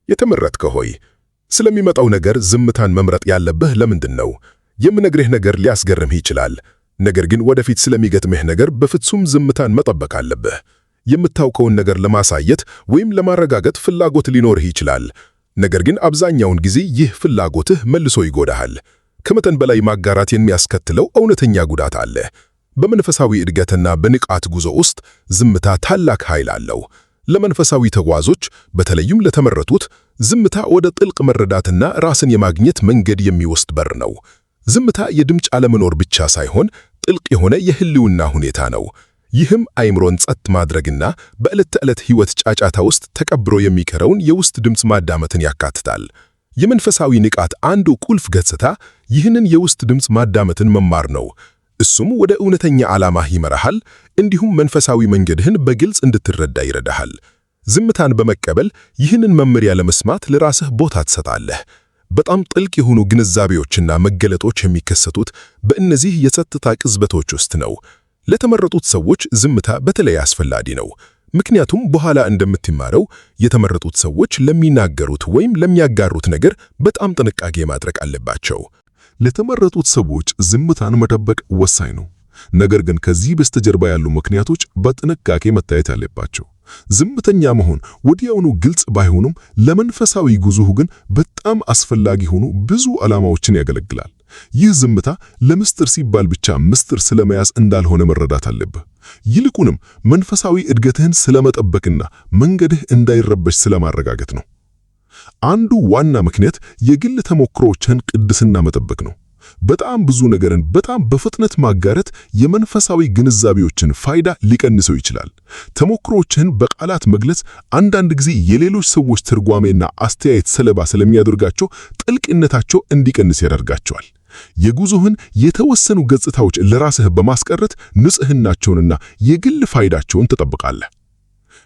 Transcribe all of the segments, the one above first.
የተመረጥከ ሆይ ስለሚመጣው ነገር ዝምታን መምረጥ ያለብህ ለምንድን ነው? የምነግርህ ነገር ሊያስገርምህ ይችላል። ነገር ግን ወደፊት ስለሚገጥምህ ነገር በፍጹም ዝምታን መጠበቅ አለብህ። የምታውቀውን ነገር ለማሳየት ወይም ለማረጋገጥ ፍላጎት ሊኖርህ ይችላል። ነገር ግን አብዛኛውን ጊዜ ይህ ፍላጎትህ መልሶ ይጎዳሃል። ከመጠን በላይ ማጋራት የሚያስከትለው እውነተኛ ጉዳት አለ። በመንፈሳዊ እድገትና በንቃት ጉዞ ውስጥ ዝምታ ታላቅ ኃይል አለው። ለመንፈሳዊ ተጓዦች በተለይም ለተመረጡት ዝምታ ወደ ጥልቅ መረዳትና ራስን የማግኘት መንገድ የሚወስድ በር ነው። ዝምታ የድምፅ አለመኖር ብቻ ሳይሆን ጥልቅ የሆነ የህልውና ሁኔታ ነው። ይህም አእምሮን ጸጥ ማድረግና በዕለት ተዕለት ሕይወት ጫጫታ ውስጥ ተቀብሮ የሚቀረውን የውስጥ ድምፅ ማዳመጥን ያካትታል። የመንፈሳዊ ንቃት አንዱ ቁልፍ ገጽታ ይህንን የውስጥ ድምፅ ማዳመጥን መማር ነው። እሱም ወደ እውነተኛ ዓላማህ ይመራሃል፣ እንዲሁም መንፈሳዊ መንገድህን በግልጽ እንድትረዳ ይረዳሃል። ዝምታን በመቀበል ይህንን መመሪያ ለመስማት ለራስህ ቦታ ትሰጣለህ። በጣም ጥልቅ የሆኑ ግንዛቤዎችና መገለጦች የሚከሰቱት በእነዚህ የጸጥታ ቅጽበቶች ውስጥ ነው። ለተመረጡት ሰዎች ዝምታ በተለይ አስፈላጊ ነው። ምክንያቱም በኋላ እንደምትማረው የተመረጡት ሰዎች ለሚናገሩት ወይም ለሚያጋሩት ነገር በጣም ጥንቃቄ ማድረግ አለባቸው። ለተመረጡት ሰዎች ዝምታን መጠበቅ ወሳኝ ነው። ነገር ግን ከዚህ በስተጀርባ ያሉ ምክንያቶች በጥንቃቄ መታየት አለባቸው። ዝምተኛ መሆን ወዲያውኑ ግልጽ ባይሆኑም ለመንፈሳዊ ጉዞህ ግን በጣም አስፈላጊ ሆኖ ብዙ ዓላማዎችን ያገለግላል። ይህ ዝምታ ለምስጢር ሲባል ብቻ ምስጢር ስለመያዝ እንዳልሆነ መረዳት አለብህ። ይልቁንም መንፈሳዊ እድገትህን ስለመጠበቅና መንገድህ እንዳይረበሽ ስለማረጋገጥ ነው። አንዱ ዋና ምክንያት የግል ተሞክሮዎችን ቅድስና መጠበቅ ነው። በጣም ብዙ ነገርን በጣም በፍጥነት ማጋረት የመንፈሳዊ ግንዛቤዎችን ፋይዳ ሊቀንሰው ይችላል። ተሞክሮዎችን በቃላት መግለጽ አንዳንድ ጊዜ የሌሎች ሰዎች ትርጓሜና አስተያየት ሰለባ ስለሚያደርጋቸው ጥልቅነታቸው እንዲቀንስ ያደርጋቸዋል። የጉዞህን የተወሰኑ ገጽታዎች ለራስህ በማስቀረት ንጽህናቸውንና የግል ፋይዳቸውን ትጠብቃለህ።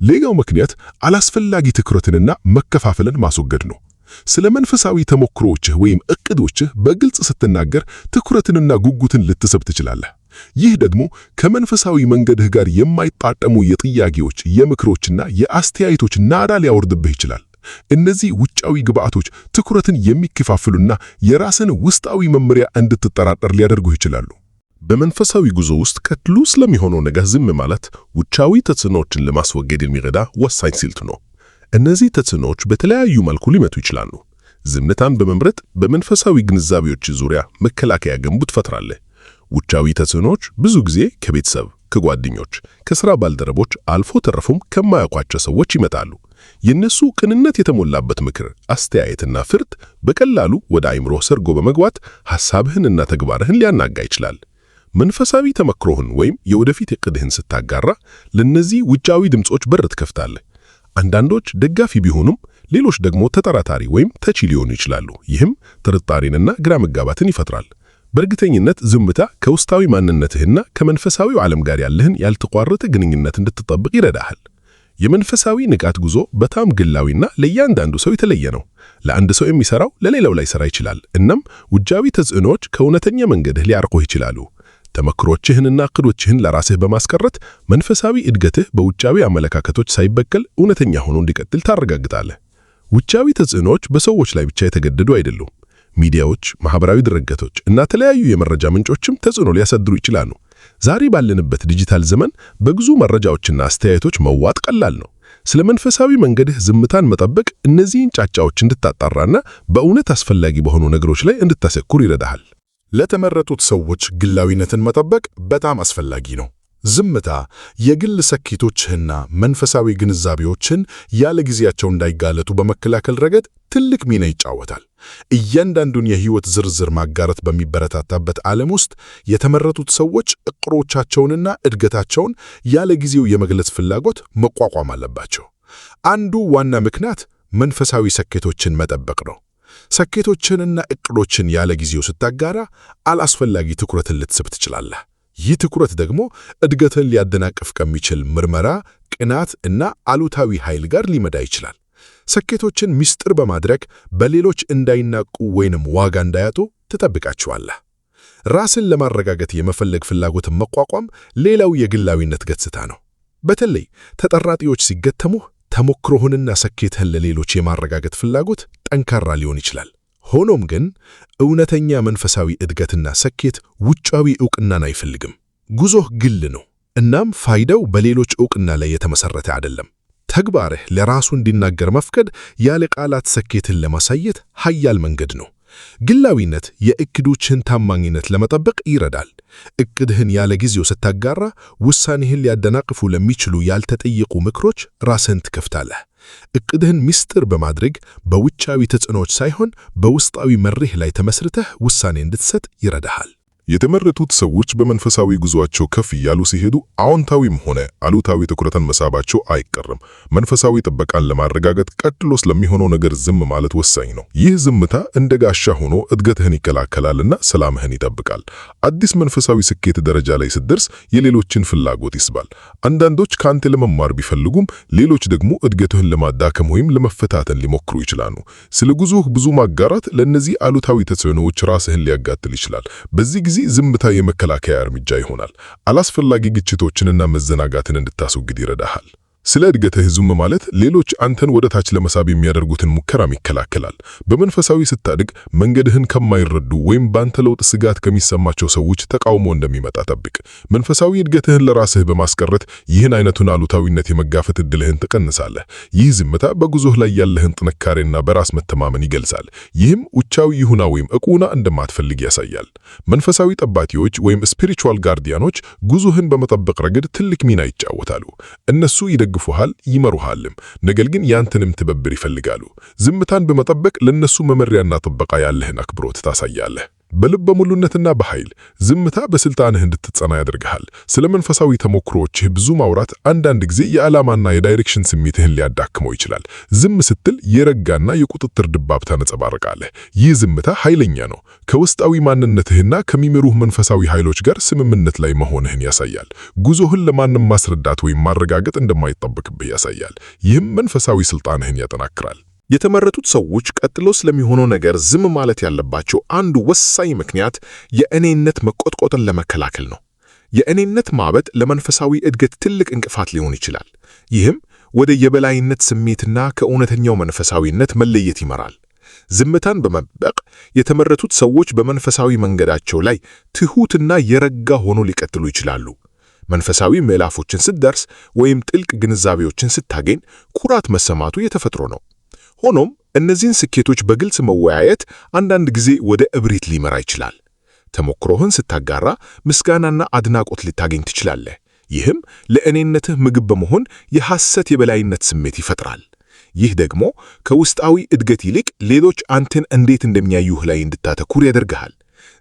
ሌላው ምክንያት አላስፈላጊ ትኩረትንና መከፋፈልን ማስወገድ ነው። ስለ መንፈሳዊ ተሞክሮዎችህ ወይም ዕቅዶችህ በግልጽ ስትናገር ትኩረትንና ጉጉትን ልትስብ ትችላለህ። ይህ ደግሞ ከመንፈሳዊ መንገድህ ጋር የማይጣጣሙ የጥያቄዎች፣ የምክሮችና የአስተያየቶች ናዳ ሊያወርድብህ ይችላል። እነዚህ ውጫዊ ግብዓቶች ትኩረትን የሚከፋፍሉና የራስን ውስጣዊ መመሪያ እንድትጠራጠር ሊያደርጉህ ይችላሉ። በመንፈሳዊ ጉዞ ውስጥ ቀጥሎ ስለሚሆነው ነገር ዝም ማለት ውጫዊ ተጽዕኖዎችን ለማስወገድ የሚረዳ ወሳኝ ስልት ነው። እነዚህ ተጽዕኖዎች በተለያዩ መልኩ ሊመጡ ይችላሉ። ዝምታን በመምረጥ በመንፈሳዊ ግንዛቤዎች ዙሪያ መከላከያ ገንቡ ትፈጥራለህ። ውጫዊ ተጽዕኖዎች ብዙ ጊዜ ከቤተሰብ፣ ከጓደኞች፣ ከሥራ ባልደረቦች አልፎ ተርፎም ከማያውቋቸው ሰዎች ይመጣሉ። የነሱ ቅንነት የተሞላበት ምክር፣ አስተያየትና ፍርድ በቀላሉ ወደ አእምሮ ሰርጎ በመግባት ሐሳብህንና ተግባርህን ሊያናጋ ይችላል። መንፈሳዊ ተመክሮህን ወይም የወደፊት ዕቅድህን ስታጋራ ለነዚህ ውጫዊ ድምጾች በር ትከፍታለህ። አንዳንዶች ደጋፊ ቢሆኑም ሌሎች ደግሞ ተጠራጣሪ ወይም ተቺ ሊሆኑ ይችላሉ። ይህም ጥርጣሬንና ግራ መጋባትን ይፈጥራል። በእርግጠኝነት ዝምታ ከውስጣዊ ማንነትህና ከመንፈሳዊው ዓለም ጋር ያለህን ያልተቋረጠ ግንኙነት እንድትጠብቅ ይረዳሃል። የመንፈሳዊ ንቃት ጉዞ በጣም ግላዊና ለእያንዳንዱ ሰው የተለየ ነው። ለአንድ ሰው የሚሰራው ለሌላው ላይሰራ ይችላል። እናም ውጫዊ ተጽዕኖዎች ከእውነተኛ መንገድህ ሊያርቁህ ይችላሉ። ተመክሮችህንና ዕቅዶችህን ለራስህ በማስቀረት መንፈሳዊ እድገትህ በውጫዊ አመለካከቶች ሳይበከል እውነተኛ ሆኖ እንዲቀጥል ታረጋግጣለህ። ውጫዊ ተጽዕኖዎች በሰዎች ላይ ብቻ የተገደዱ አይደሉም። ሚዲያዎች፣ ማህበራዊ ድረገጾች እና የተለያዩ የመረጃ ምንጮችም ተጽዕኖ ሊያሳድሩ ይችላሉ። ዛሬ ባለንበት ዲጂታል ዘመን በብዙ መረጃዎችና አስተያየቶች መዋጥ ቀላል ነው። ስለ መንፈሳዊ መንገድህ ዝምታን መጠበቅ እነዚህን ጫጫዎች እንድታጣራና በእውነት አስፈላጊ በሆኑ ነገሮች ላይ እንድታተኩር ይረዳሃል። ለተመረጡት ሰዎች ግላዊነትን መጠበቅ በጣም አስፈላጊ ነው። ዝምታ የግል ስኬቶችህና መንፈሳዊ ግንዛቤዎችን ያለ ጊዜያቸው እንዳይጋለጡ በመከላከል ረገድ ትልቅ ሚና ይጫወታል። እያንዳንዱን የህይወት ዝርዝር ማጋራት በሚበረታታበት ዓለም ውስጥ የተመረጡት ሰዎች ዕቅዶቻቸውንና እድገታቸውን ያለ ጊዜው የመግለጽ ፍላጎት መቋቋም አለባቸው። አንዱ ዋና ምክንያት መንፈሳዊ ስኬቶችን መጠበቅ ነው። ስኬቶችንና ዕቅዶችን ያለ ጊዜው ስታጋራ አላስፈላጊ ትኩረትን ልትስብ ትችላለህ። ይህ ትኩረት ደግሞ እድገትን ሊያደናቅፍ ከሚችል ምርመራ፣ ቅናት እና አሉታዊ ኃይል ጋር ሊመዳ ይችላል። ስኬቶችን ምስጢር በማድረግ በሌሎች እንዳይናቁ ወይንም ዋጋ እንዳያጡ ትጠብቃቸዋለህ። ራስን ለማረጋገጥ የመፈለግ ፍላጎትን መቋቋም ሌላው የግላዊነት ገጽታ ነው። በተለይ ተጠራጣሪዎች ሲገተሙህ ተሞክሮህንና ስኬትህን ለሌሎች የማረጋገጥ ፍላጎት ጠንካራ ሊሆን ይችላል። ሆኖም ግን እውነተኛ መንፈሳዊ እድገትና ስኬት ውጫዊ ዕውቅናን አይፈልግም። ጉዞህ ግል ነው፣ እናም ፋይዳው በሌሎች ዕውቅና ላይ የተመሠረተ አይደለም። ተግባርህ ለራሱ እንዲናገር መፍቀድ ያለ ቃላት ስኬትን ለማሳየት ኃያል መንገድ ነው። ግላዊነት የዕቅዶችህን ታማኝነት ለመጠበቅ ይረዳል። ዕቅድህን ያለ ጊዜው ስታጋራ ውሳኔህን ሊያደናቅፉ ለሚችሉ ያልተጠየቁ ምክሮች ራስህን ትከፍታለህ። ዕቅድህን ምስጢር በማድረግ በውጫዊ ተጽዕኖዎች ሳይሆን በውስጣዊ መርህ ላይ ተመስርተህ ውሳኔ እንድትሰጥ ይረዳሃል። የተመረጡት ሰዎች በመንፈሳዊ ጉዞአቸው ከፍ እያሉ ሲሄዱ አዎንታዊም ሆነ አሉታዊ ትኩረትን መሳባቸው አይቀርም። መንፈሳዊ ጥበቃን ለማረጋገጥ ቀጥሎ ስለሚሆነው ነገር ዝም ማለት ወሳኝ ነው። ይህ ዝምታ እንደ ጋሻ ሆኖ እድገትህን ይከላከላልና ሰላምህን ይጠብቃል። አዲስ መንፈሳዊ ስኬት ደረጃ ላይ ስትደርስ የሌሎችን ፍላጎት ይስባል። አንዳንዶች ካንተ ለመማር ቢፈልጉም፣ ሌሎች ደግሞ እድገትህን ለማዳከም ወይም ለመፈታተን ሊሞክሩ ይችላሉ። ስለ ጉዞህ ብዙ ማጋራት ለእነዚህ አሉታዊ ተጽዕኖዎች ራስህን ሊያጋጥል ይችላል። በዚህ ጊዜ ዝምታ የመከላከያ እርምጃ ይሆናል። አላስፈላጊ ግጭቶችንና መዘናጋትን እንድታስወግድ ይረዳሃል። ስለ እድገትህ ዝም ማለት ሌሎች አንተን ወደ ታች ለመሳብ የሚያደርጉትን ሙከራም ይከላከላል። በመንፈሳዊ ስታድግ መንገድህን ከማይረዱ ወይም ባንተ ለውጥ ስጋት ከሚሰማቸው ሰዎች ተቃውሞ እንደሚመጣ ጠብቅ። መንፈሳዊ እድገትህን ለራስህ በማስቀረት ይህን አይነቱን አሉታዊነት የመጋፈት ዕድልህን ትቀንሳለህ። ይህ ዝምታ በጉዞህ ላይ ያለህን ጥንካሬና በራስ መተማመን ይገልጻል። ይህም ውጫዊ ይሁና ወይም ዕቁና እንደማትፈልግ ያሳያል። መንፈሳዊ ጠባቂዎች ወይም ስፒሪቹዋል ጋርዲያኖች ጉዞህን በመጠበቅ ረገድ ትልቅ ሚና ይጫወታሉ። እነሱ ይደግፉሃል፣ ይመሩሃልም፣ ነገር ግን ያንተንም ትብብር ይፈልጋሉ። ዝምታን በመጠበቅ ለነሱ መመሪያና ጥበቃ ያለህን አክብሮት ታሳያለህ። በልበ ሙሉነትና በኃይል ዝምታ በስልጣንህ እንድትጸና ያደርግሃል። ስለ መንፈሳዊ ተሞክሮዎችህ ብዙ ማውራት አንዳንድ ጊዜ የዓላማና የዳይሬክሽን ስሜትህን ሊያዳክመው ይችላል። ዝም ስትል የረጋና የቁጥጥር ድባብ ታነጸባርቃለህ። ይህ ዝምታ ኃይለኛ ነው። ከውስጣዊ ማንነትህና ከሚመሩህ መንፈሳዊ ኃይሎች ጋር ስምምነት ላይ መሆንህን ያሳያል። ጉዞህን ለማንም ማስረዳት ወይም ማረጋገጥ እንደማይጠበቅብህ ያሳያል። ይህም መንፈሳዊ ስልጣንህን ያጠናክራል። የተመረጡት ሰዎች ቀጥሎ ስለሚሆነው ነገር ዝም ማለት ያለባቸው አንዱ ወሳኝ ምክንያት የእኔነት መቆጥቆጥን ለመከላከል ነው። የእኔነት ማበጥ ለመንፈሳዊ እድገት ትልቅ እንቅፋት ሊሆን ይችላል። ይህም ወደ የበላይነት ስሜትና ከእውነተኛው መንፈሳዊነት መለየት ይመራል። ዝምታን በመጠበቅ የተመረጡት ሰዎች በመንፈሳዊ መንገዳቸው ላይ ትሑትና የረጋ ሆኖ ሊቀጥሉ ይችላሉ። መንፈሳዊ ምዕራፎችን ስትደርስ ወይም ጥልቅ ግንዛቤዎችን ስታገኝ ኩራት መሰማቱ የተፈጥሮ ነው። ሆኖም እነዚህን ስኬቶች በግልጽ መወያየት አንዳንድ ጊዜ ወደ እብሪት ሊመራ ይችላል። ተሞክሮህን ስታጋራ ምስጋናና አድናቆት ልታገኝ ትችላለህ። ይህም ለእኔነትህ ምግብ በመሆን የሐሰት የበላይነት ስሜት ይፈጥራል። ይህ ደግሞ ከውስጣዊ እድገት ይልቅ ሌሎች አንተን እንዴት እንደሚያዩህ ላይ እንድታተኩር ያደርግሃል።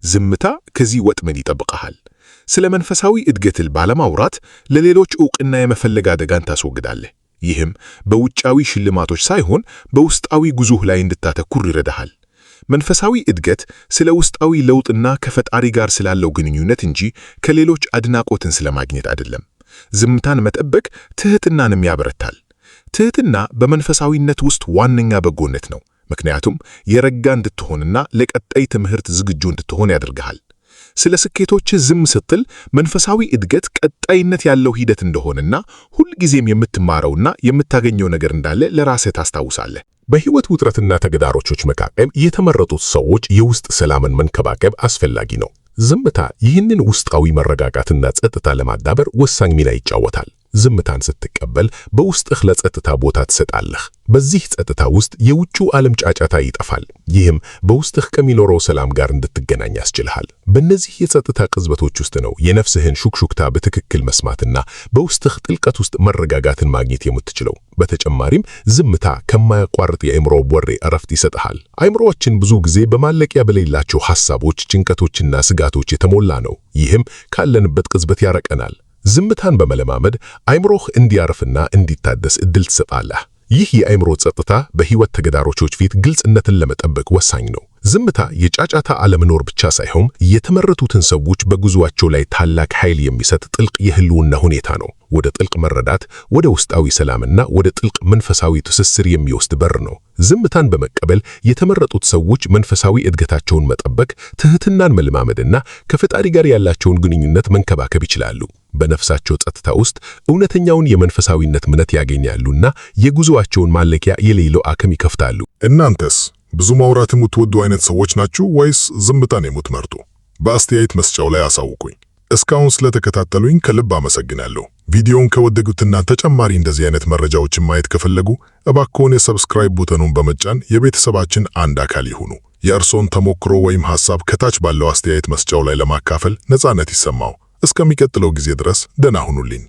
ዝምታ ከዚህ ወጥመድ ይጠብቅሃል። ስለ መንፈሳዊ እድገትህ ባለማውራት ለሌሎች ዕውቅና የመፈለግ አደጋን ታስወግዳለህ። ይህም በውጫዊ ሽልማቶች ሳይሆን በውስጣዊ ጉዞህ ላይ እንድታተኩር ይረዳሃል። መንፈሳዊ እድገት ስለ ውስጣዊ ለውጥና ከፈጣሪ ጋር ስላለው ግንኙነት እንጂ ከሌሎች አድናቆትን ስለማግኘት አይደለም። ዝምታን መጠበቅ ትሕትናንም ያበረታል። ትሕትና በመንፈሳዊነት ውስጥ ዋነኛ በጎነት ነው፣ ምክንያቱም የረጋ እንድትሆንና ለቀጣይ ትምህርት ዝግጁ እንድትሆን ያደርግሃል። ስለ ስኬቶች ዝም ስትል መንፈሳዊ እድገት ቀጣይነት ያለው ሂደት እንደሆነና ሁልጊዜም የምትማረውና የምታገኘው ነገር እንዳለ ለራስህ ታስታውሳለህ። በሕይወት ውጥረትና ተግዳሮቶች መካከል የተመረጡት ሰዎች የውስጥ ሰላምን መንከባከብ አስፈላጊ ነው። ዝምታ ይህንን ውስጣዊ መረጋጋትና ጸጥታ ለማዳበር ወሳኝ ሚና ይጫወታል። ዝምታን ስትቀበል በውስጥህ ለጸጥታ ቦታ ትሰጣለህ። በዚህ ጸጥታ ውስጥ የውጭው ዓለም ጫጫታ ይጠፋል። ይህም በውስጥህ ከሚኖረው ሰላም ጋር እንድትገናኝ ያስችልሃል። በእነዚህ የጸጥታ ቅጽበቶች ውስጥ ነው የነፍስህን ሹክሹክታ በትክክል መስማትና በውስጥህ ጥልቀት ውስጥ መረጋጋትን ማግኘት የምትችለው። በተጨማሪም ዝምታ ከማያቋርጥ የአእምሮ ወሬ እረፍት ይሰጥሃል። አእምሮአችን ብዙ ጊዜ በማለቂያ በሌላቸው ሐሳቦች፣ ጭንቀቶችና ስጋቶች የተሞላ ነው። ይህም ካለንበት ቅጽበት ያረቀናል። ዝምታን በመለማመድ አእምሮህ እንዲያርፍና እንዲታደስ ዕድል ትሰጣለህ። ይህ የአእምሮ ጸጥታ በሕይወት ተግዳሮቶች ፊት ግልጽነትን ለመጠበቅ ወሳኝ ነው። ዝምታ የጫጫታ አለመኖር ብቻ ሳይሆን የተመረጡትን ሰዎች በጉዞአቸው ላይ ታላቅ ኃይል የሚሰጥ ጥልቅ የህልውና ሁኔታ ነው። ወደ ጥልቅ መረዳት፣ ወደ ውስጣዊ ሰላምና ወደ ጥልቅ መንፈሳዊ ትስስር የሚወስድ በር ነው። ዝምታን በመቀበል የተመረጡት ሰዎች መንፈሳዊ እድገታቸውን መጠበቅ፣ ትህትናን መልማመድና ከፈጣሪ ጋር ያላቸውን ግንኙነት መንከባከብ ይችላሉ። በነፍሳቸው ጸጥታ ውስጥ እውነተኛውን የመንፈሳዊነት እምነት ያገኛሉና የጉዞአቸውን ማለቂያ የሌለው አክም ይከፍታሉ። እናንተስ ብዙ ማውራት የምትወዱ አይነት ሰዎች ናችሁ ወይስ ዝምታን የምትመርጡ? በአስተያየት መስጫው ላይ አሳውቁኝ። እስካሁን ስለተከታተሉኝ ከልብ አመሰግናለሁ። ቪዲዮውን ከወደዱትና ተጨማሪ እንደዚህ አይነት መረጃዎችን ማየት ከፈለጉ እባክዎን የሰብስክራይብ ቡተኑን በመጫን የቤተሰባችን አንድ አካል ይሁኑ። የእርሶን ተሞክሮ ወይም ሐሳብ ከታች ባለው አስተያየት መስጫው ላይ ለማካፈል ነፃነት ይሰማው። እስከሚቀጥለው ጊዜ ድረስ ደህና ሁኑልኝ።